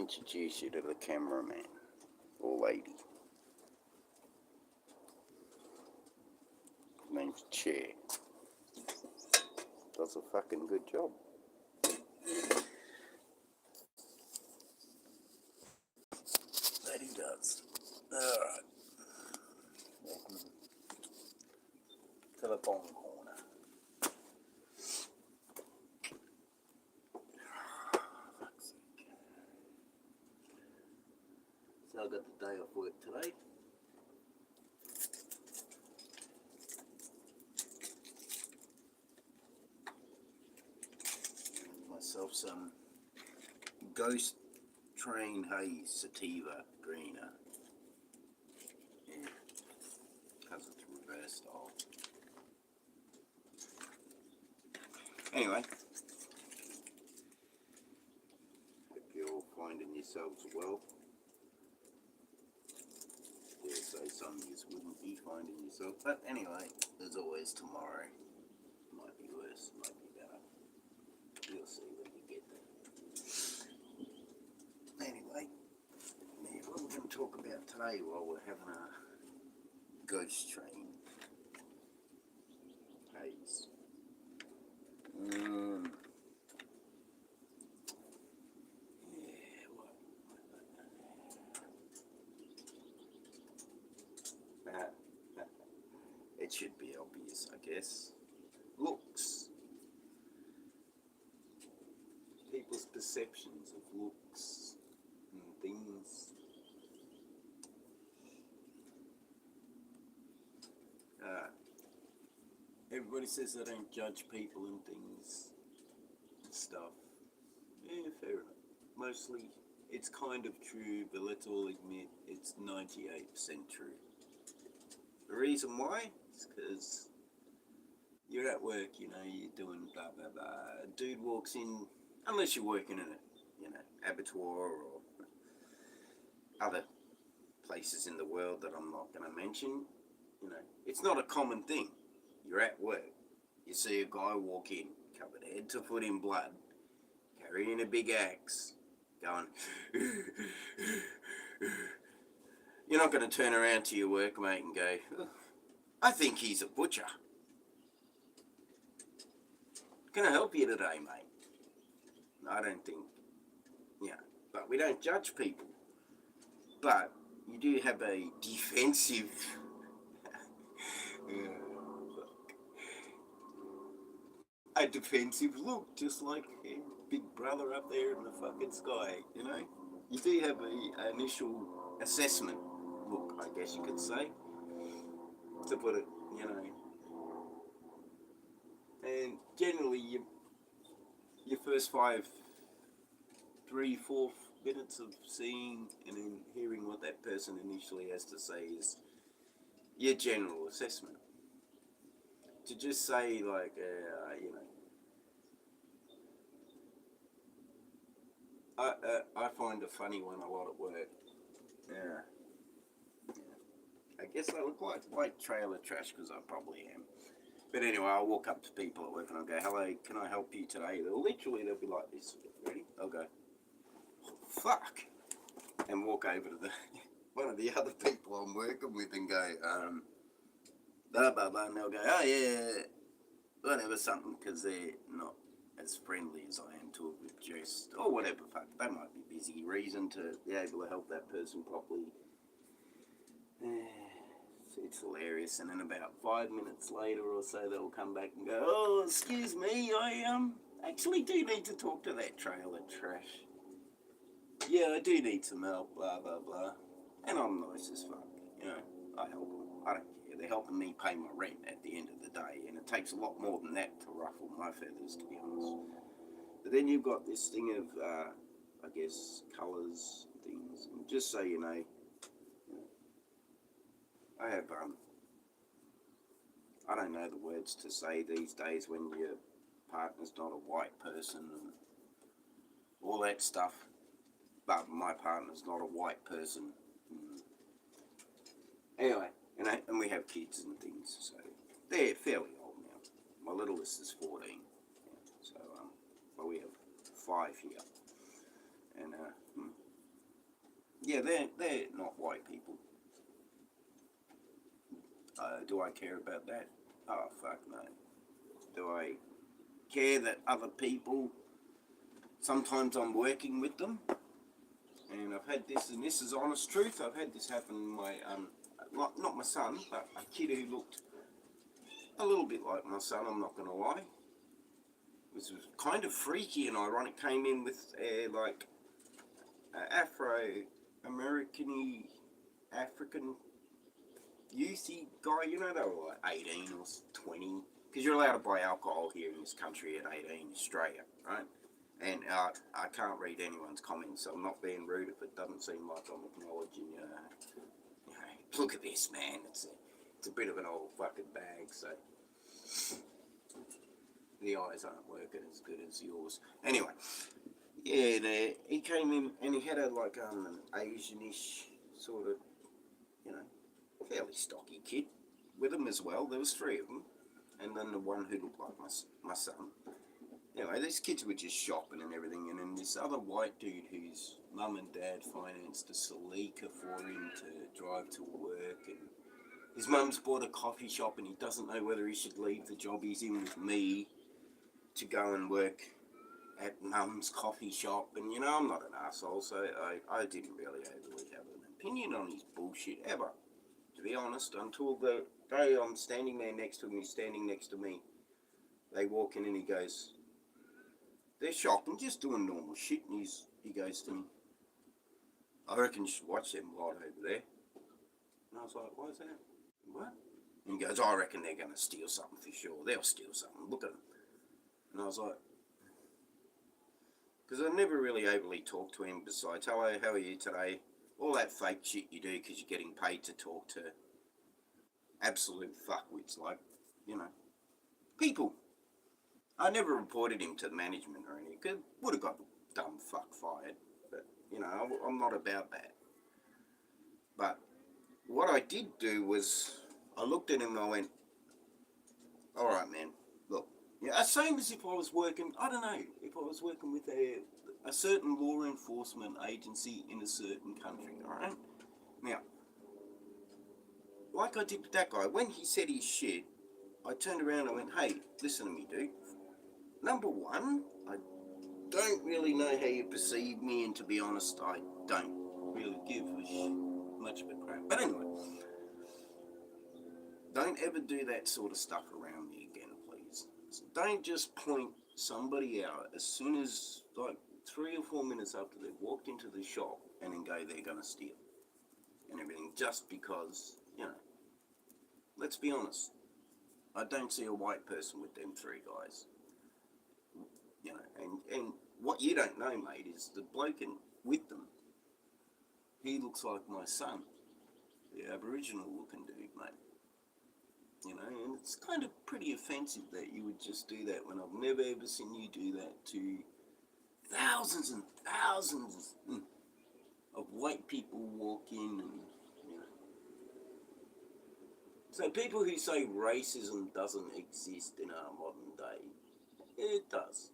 introduce you to the cameraman, or lady. His name's Chair. Does a fucking good job. That he does. Alright. Welcome to the TheBongCorner. So I got the day off work today. Myself some Ghost Train Haze Sativa Greener. Yeah, because it's reverse style. Anyway, hope you're all finding yourselves well. Dare say some of you wouldn't be finding yourself, but anyway, there's always tomorrow. Might be worse, might be better. You'll see when you get there. Anyway, what we're going to talk about today while we're having a Ghost Train Haze. It should be obvious, I guess. Looks. People's perceptions of looks and things. Everybody says they don't judge people and things and stuff. Yeah, fair enough. Mostly it's kind of true, but let's all admit it's 98% true. The reason why is because you're at work, you know, you're doing blah blah blah. A dude walks in, unless you're working in a, you know, abattoir or other places in the world that I'm not going to mention. You know, it's not a common thing. You're at work, you see a guy walk in, covered head to foot in blood, carrying a big axe, going. You're not going to turn around to your workmate and go, oh, I think he's a butcher. Can I help you today, mate? I don't think, yeah, but we don't judge people. But you do have a defensive, look, just like a big brother up there in the fucking sky, you know? You do have an initial assessment look, I guess you could say, to put it, you know. And generally, your first 3-4 minutes of seeing and then hearing what that person initially has to say is your general assessment. To just say, like, you know, I find a funny one a lot at work. Yeah. I guess I look like white trailer trash because I probably am. But anyway, I'll walk up to people at work and I'll go, hello, can I help you today? They'll be like this. Ready? I'll go, oh, fuck. And walk over to one of the other people I'm working with and go, blah, blah, blah. And they'll go, oh, yeah, whatever, something, because they're not as friendly as I am to a jest or whatever. Fuck, they might be busy. Reason to be able to help that person properly. It's hilarious, and then about 5 minutes later or so, they'll come back and go, oh, excuse me, I actually do need to talk to that trailer trash. Yeah, I do need some help, blah, blah, blah. And I'm nice as fuck, you know, I help them. I don't care. They're helping me pay my rent at the end of the day, and it takes a lot more than that to ruffle my feathers, to be honest. But then you've got this thing of, I guess, colours and things, and just so you know, I have, I don't know the words to say these days when your partner's not a white person and all that stuff, but my partner's not a white person. Anyway, and we have kids and things, so they're fairly old now. My littlest is 14, so, but we have 5 here, and, Yeah, they're not white people. Do I care about that? Oh, fuck no. Do I care that other people, sometimes I'm working with them, and I've had this, and this is honest truth, I've had this happen in my, not my son, but a kid who looked a little bit like my son, I'm not going to lie. It was kind of freaky and ironic, came in with like Afro-American-y, African youthy guy, you know, they were like 18 or 20, because you're allowed to buy alcohol here in this country at 18 in Australia, right? And I can't read anyone's comments, so I'm not being rude if it doesn't seem like I'm acknowledging, look at this, man, it's a bit of an old fucking bag, so the eyes aren't working as good as yours. Anyway, yeah, he came in and he had an Asianish sort of, fairly stocky kid with him as well. There was 3 of them, and then the one who looked like my son. Anyway, these kids were just shopping and everything, and then this other white dude whose mum and dad financed a Celica for him to drive to work, and his mum's bought a coffee shop, and he doesn't know whether he should leave the job he's in with me to go and work at mum's coffee shop. And I'm not an asshole, so I didn't really overly have an opinion on his bullshit ever, to be honest, until the day I'm standing there next to him, he's standing next to me. They walk in and he goes, they're shopping, just doing normal shit, and he goes to me, I reckon you should watch them lot over there. And I was like, why is that? What? And he goes, I reckon they're going to steal something for sure. They'll steal something. Look at them. And I was like, because I never really overly talked to him besides, hello, how are you today? All that fake shit you do because you're getting paid to talk to absolute fuckwits, like, people. I never reported him to management or anything, because would have got the dumb fuck fired. But, I'm not about that. But what I did do was, I looked at him and I went, all right, man, look. Same as if I was working, I don't know, if I was working with a certain law enforcement agency in a certain country, all right? Now, like I did with that guy, when he said his shit, I turned around and I went, hey, listen to me, dude. Number one, I don't really know how you perceive me, and to be honest, I don't really give much of a crap. But anyway, don't ever do that sort of stuff around me again, please. So don't just point somebody out as soon as, like, 3 or 4 minutes after they've walked into the shop and then go, they're going to steal and everything, just because, let's be honest, I don't see a white person with them 3 guys. And what you don't know, mate, is the bloke with them, he looks like my son, the Aboriginal looking dude, mate. And it's kind of pretty offensive that you would just do that when I've never ever seen you do that to thousands and thousands of white people walk in and, So people who say racism doesn't exist in our modern day, it does.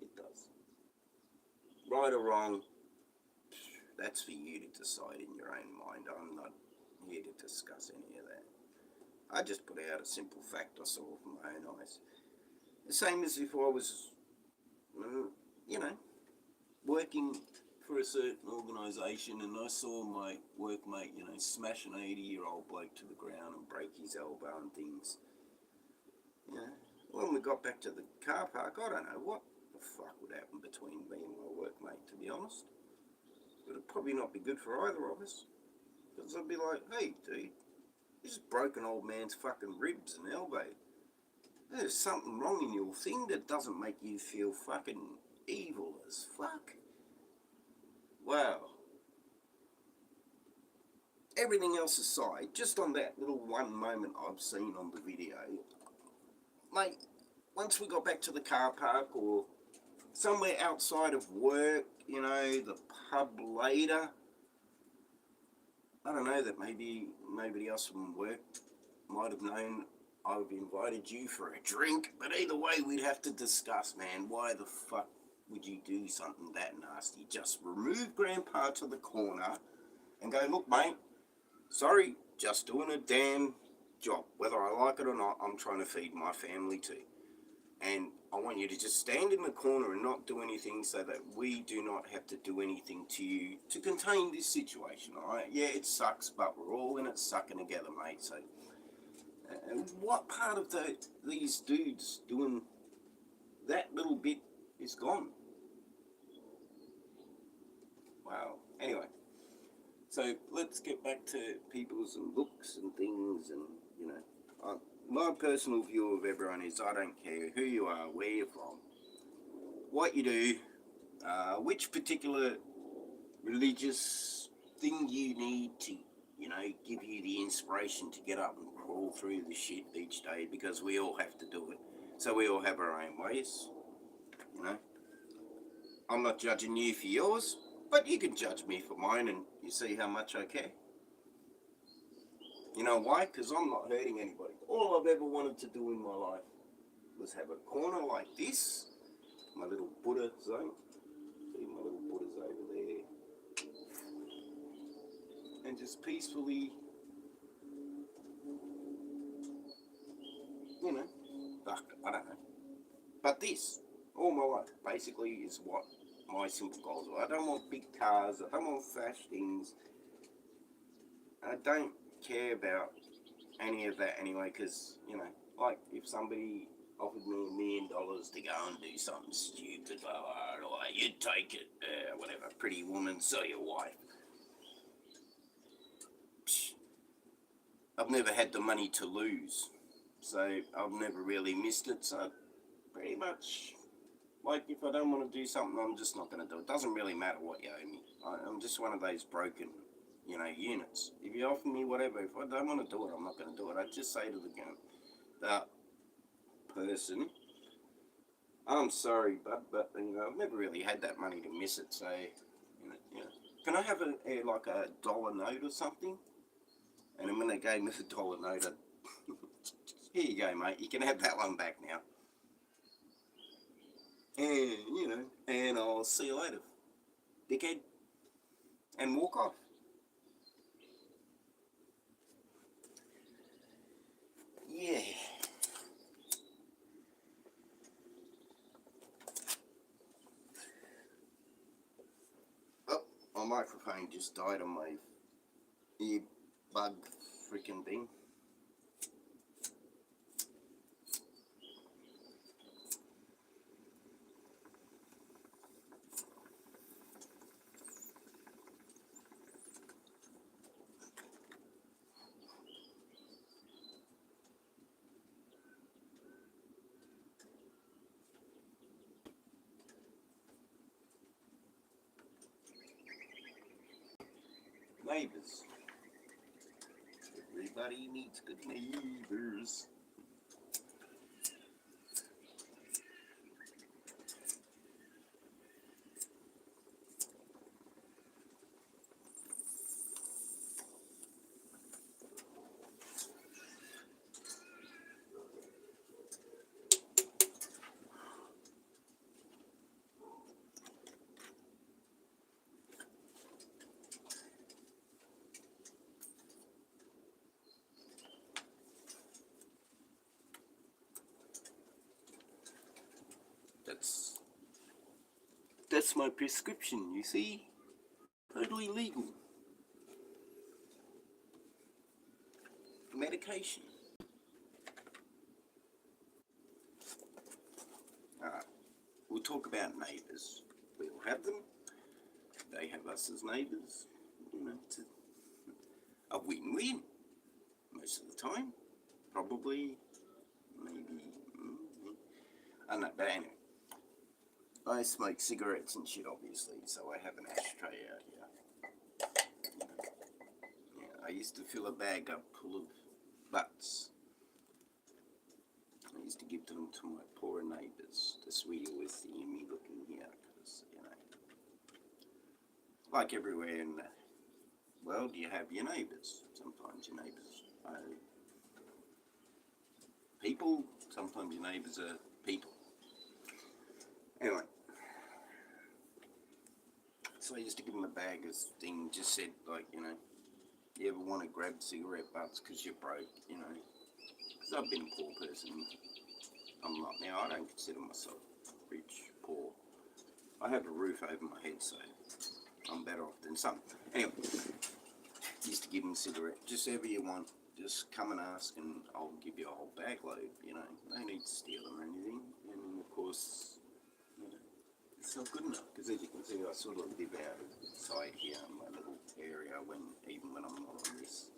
It does. Right or wrong, that's for you to decide in your own mind. I'm not here to discuss any of that. I just put out a simple fact I saw with my own eyes. The same as if I was, working for a certain organisation and I saw my workmate, smash an 80-year-old bloke to the ground and break his elbow and things. When we got back to the car park, I don't know what the fuck would happen between me and my workmate, to be honest. But it'd probably not be good for either of us. Because I'd be like, hey, dude, you just broke an old man's fucking ribs and elbow. There's something wrong in your thing that doesn't make you feel fucking evil as fuck. Wow. Everything else aside, just on that little one moment I've seen on the video, mate, once we got back to the car park or somewhere outside of work, the pub later, I don't know, that maybe nobody else from work might have known I've invited you for a drink, but either way we'd have to discuss, man, why the fuck would you do something that nasty? Just remove Grandpa to the corner and go, look, mate, sorry, just doing a damn job. Whether I like it or not, I'm trying to feed my family too. And I want you to just stand in the corner and not do anything so that we do not have to do anything to you to contain this situation, all right? Yeah, it sucks, but we're all in it sucking together, mate. So, and what part of these dudes doing that little bit is gone? Wow. Anyway, so let's get back to people's and looks and things, and you know, my personal view of everyone is I don't care who you are, where you're from, what you do, which particular religious thing you need to, you know, give you the inspiration to get up and crawl through the shit each day, because we all have to do it. So we all have our own ways, you know. I'm not judging you for yours, but you can judge me for mine, and you see how much I care. You know why? Because I'm not hurting anybody. All I've ever wanted to do in my life was have a corner like this, my little Buddha zone. See, my little Buddha's over there. And just peacefully, you know, I don't know. But this, all my life, basically is what my simple goals are. I don't want big cars, I don't want flash things. I don't care about any of that anyway, because, you know, like if somebody offered me $1 million to go and do something stupid, blah, blah, blah, you'd take it, whatever, pretty woman, sell your wife. Psh, I've never had the money to lose, so I've never really missed it, so pretty much, like if I don't want to do something, I'm just not going to do it. It doesn't really matter what you owe me. I'm just one of those broken, you know, units. If you offer me whatever, if I don't want to do it, I'm not going to do it. I just say to the person, I'm sorry, but you know, I've never really had that money to miss it, so, you know, can I have like a dollar note or something? And then when they gave me the dollar note, here you go, mate, you can have that one back now. And, you know, and I'll see you later, dickhead, and walk off. Yeah. Oh, my microphone just died on my earbud freaking thing. Neighbours. Everybody needs good neighbours. That's my prescription, you see? Totally legal. Medication. Alright, we'll talk about neighbours. We all have them. They have us as neighbours. You know, it's a win-win. Most of the time. Probably, maybe, I don't know, but anyway. I smoke cigarettes and shit, obviously, so I have an ashtray out here. Yeah, I used to fill a bag up full of butts. I used to give them to my poorer neighbours, the sweetie with the me looking here, because, you know, like everywhere in the world, you have your neighbours. Sometimes your neighbours are people, sometimes your neighbours are people. Anyway, So I used to give him a bag of thing, just said, like, you know, you ever want to grab cigarette butts because you're broke, you know. Because I've been a poor person. I'm not now. I don't consider myself rich, poor. I have a roof over my head, so I'm better off than some. Anyway, used to give him a cigarette. Just ever you want, just come and ask and I'll give you a whole bag load, you know. No need to steal them or anything. And of course, you know, it's not good enough because as you can see, I sort of live out of sight here in my little area even when I'm not on this.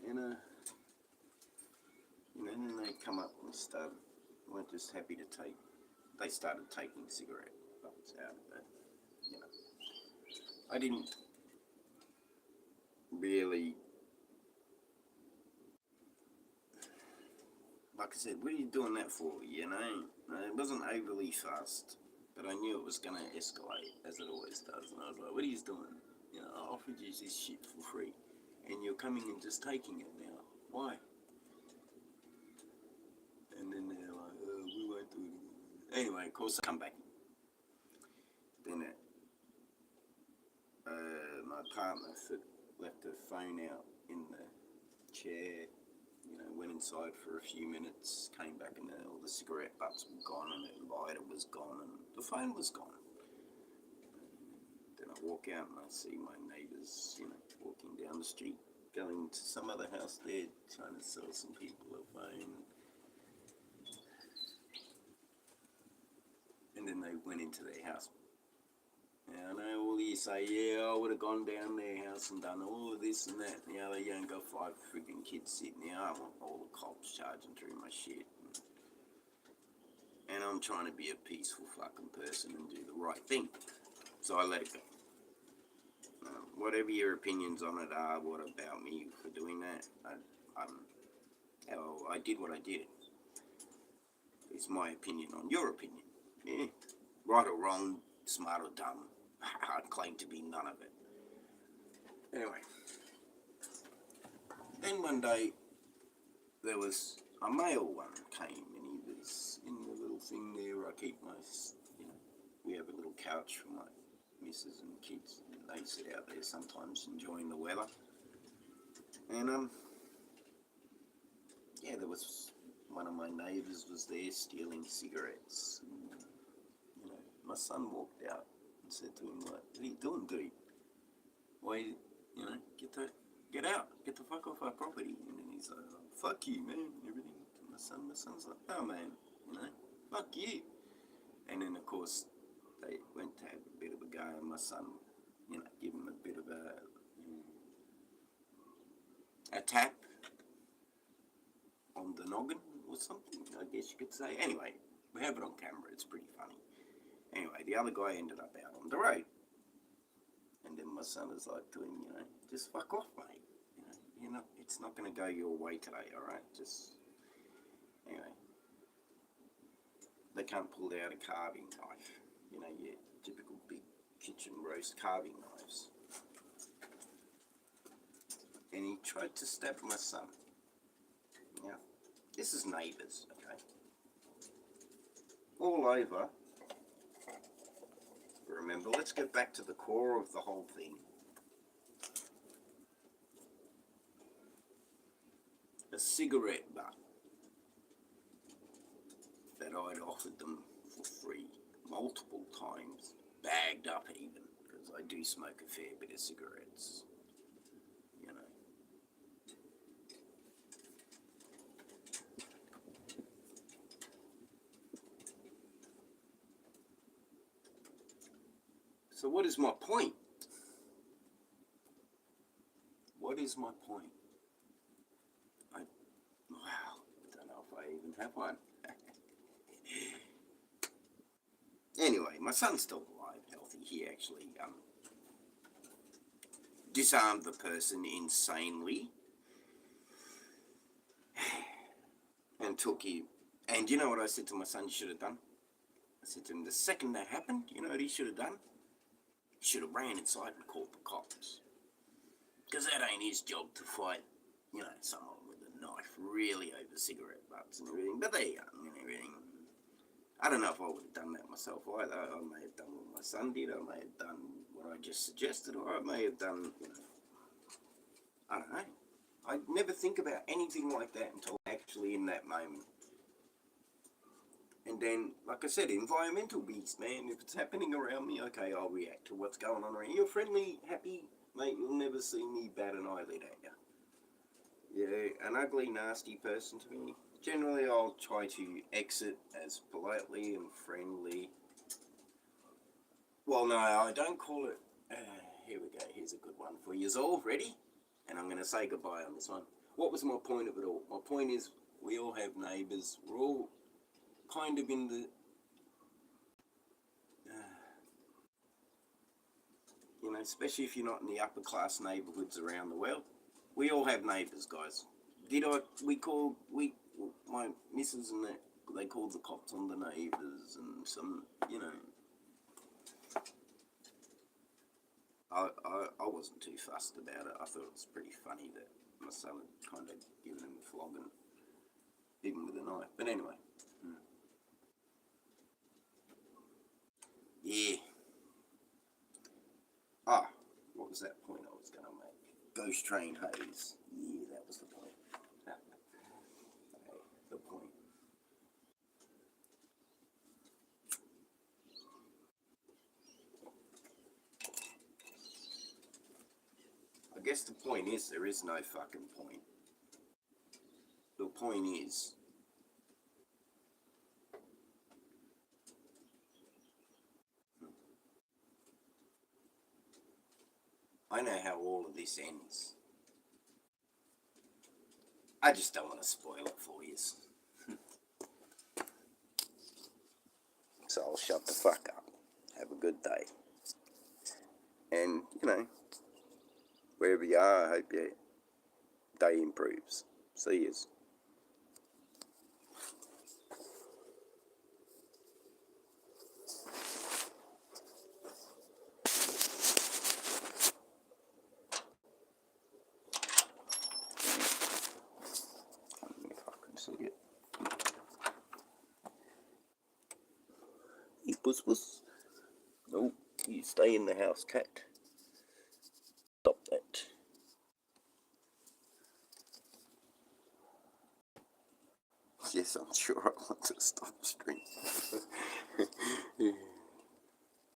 And you know, then they come up and weren't just happy to take. They started taking cigarette butts out of it. You know, I didn't really, like I said, what are you doing that for? You know, it wasn't overly fast, but I knew it was going to escalate as it always does. And I was like, what are you doing? You know, I offered you this shit for free, and you're coming and just taking it now. Why? And then they're like, we won't do it. Anyway, of course, I come back. Then my partner left her phone out in the chair, you know, went inside for a few minutes, came back and all the cigarette butts were gone and her lighter was gone and the phone was gone. Then I walk out and I see my neighbours, you know, walking down the street, going to some other house there, trying to sell some people a phone. And then they went into their house. Now, I know all you say, yeah, I would have gone down their house and done all of this and that. You know, they ain't got 5 freaking kids sitting there. I want all the cops charging through my shit. And I'm trying to be a peaceful fucking person and do the right thing. So I let it go. Whatever your opinions on it are, what about me for doing that? I did what I did. It's my opinion on your opinion. Yeah. Right or wrong, smart or dumb, I'd claim to be none of it. Anyway, then one day there was a male one came and he was in the little thing there where I keep my, you know, we have a little couch for my missus and kids and they sit out there sometimes enjoying the weather. And yeah, there was one of my neighbours was there stealing cigarettes. And, you know, my son walked out and said to him, like, what are you doing, dude? Why, you know, get out, get the fuck off our property. And then he's like, oh, fuck you, man, and everything. And my son's like, oh, man, you know, fuck you. And then, of course, they went to have a bit of a go, and my son, you know, give him a bit of a tap on the noggin or something, I guess you could say. Anyway, we have it on camera, it's pretty funny. Anyway, the other guy ended up out on the road. And then my son is like to him, you know, just fuck off, mate. You know, it's not going to go your way today, alright? Just, anyway. They can't pull out a carving knife. You know, your typical big kitchen roast carving knives. And he tried to stab my son. Now, this is neighbours, okay? All over. Remember, let's get back to the core of the whole thing. A cigarette butt that I'd offered them for free multiple times, bagged up even, because I do smoke a fair bit of cigarettes, you know. So what is my point? What is my point? I don't know if I even have one. Anyway, my son's still alive, healthy. He actually disarmed the person insanely and took him. And you know what I said to my son he should have done? I said to him, the second that happened, you know what he should have done? He should have ran inside and called the cops. Because that ain't his job to fight, you know, someone with a knife really over cigarette butts and everything. But they're young and everything. I don't know if I would have done that myself either. I may have done what my son did. I may have done what I just suggested, or I may have done, you know, I don't know. I never think about anything like that until actually in that moment. And then, like I said, environmental beast, man. If it's happening around me, okay, I'll react to what's going on around you. You're friendly, happy, mate, you'll never see me bat an eyelid at you. Yeah, an ugly, nasty person to me. Generally, I'll try to exit as politely and friendly. Well, no, I don't call it... here we go, here's a good one for you all. Ready? And I'm going to say goodbye on this one. What was my point of it all? My point is, we all have neighbours. We're all kind of in the... you know, especially if you're not in the upper class neighbourhoods around the world. We all have neighbours, guys. My missus and that, they called the cops on the neighbours and some, you know... I wasn't too fussed about it. I thought it was pretty funny that my son had kind of given him a flogging, even with a knife. But anyway. Yeah. Ah, what was that point I was going to make? Ghost train haze. Yeah, that was the point. Okay, the point. I guess the point is there is no fucking point. The point is, I know how all of this ends. I just don't want to spoil it for you. So I'll shut the fuck up. Have a good day. And, you know, wherever you are, I hope your day improves. See yous. If I can see it. Hey, puss puss. No, you stay in the house, cat. Stop that. Yes, I'm sure I want to stop streaming.